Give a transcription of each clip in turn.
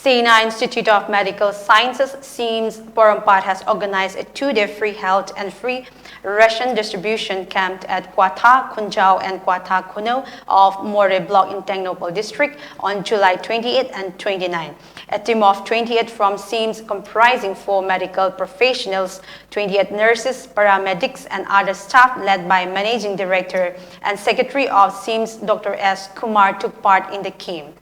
Saina Institute of Medical Sciences SIMS Porompat has organized a 2-day free health and free ration distribution camp at KWATHA, KHUNJAO and KWATHA KHUNOU of MOREH block in TENGNOUPAL district on July 28 and 29. A team of 28 from SIMS comprising 4 medical professionals, 28 nurses, paramedics and other staff led by Managing Director and Secretary of SIMS Dr. S. Kumar took part in the camp.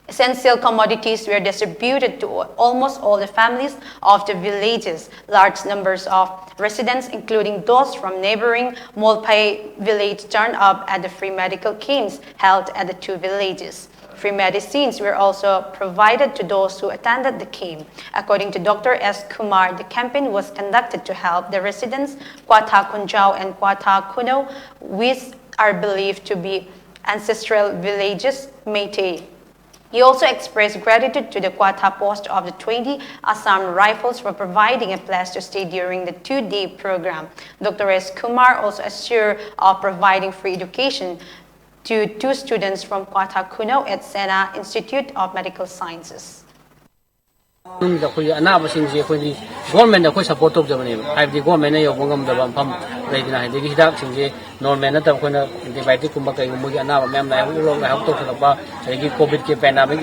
Essential commodities were distributed to almost all the families of the villages. Large numbers of residents, including those from neighboring Molpai village, turned up at the free medical camps held at the 2 villages. Free medicines were also provided to those who attended the camp. According to Dr. S. Kumar, the campaign was conducted to help the residents KWATHA KHUNJAO and KWATHA KHUNOU, which are believed to be ancestral villages, Meitei. He also expressed gratitude to the KWATHA post of the 20 Assam Rifles for providing a place to stay during the 2-day program. Dr. S. Kumar also assured of providing free education to 2 students from KWATHA KHUNOU at Saina Institute of Medical Sciences. Government support of the government normal antibiotic COVID pandemic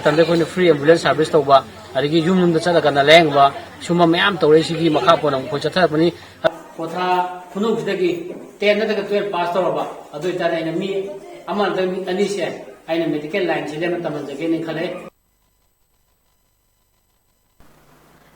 pandemic free ambulance service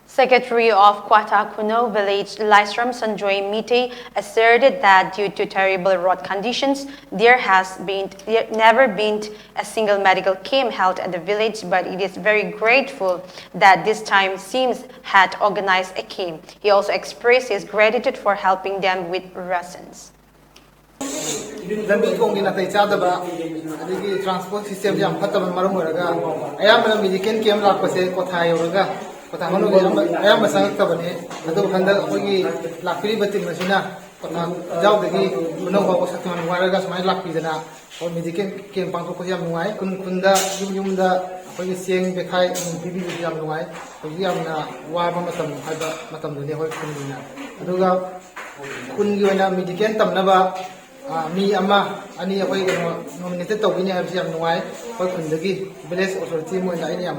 Secretary of KWATHA KHUNOU village Laisram Sanjoy Meitei asserted that due to terrible road conditions, there has never been a single medical camp held at the village, but it is very grateful that this time SIMS had organized a camp. He also expressed his gratitude for helping them with rations. Transport system mi ama ani akoi nominated tawini habsi am nuai koi khundagi village authority mo ina ini am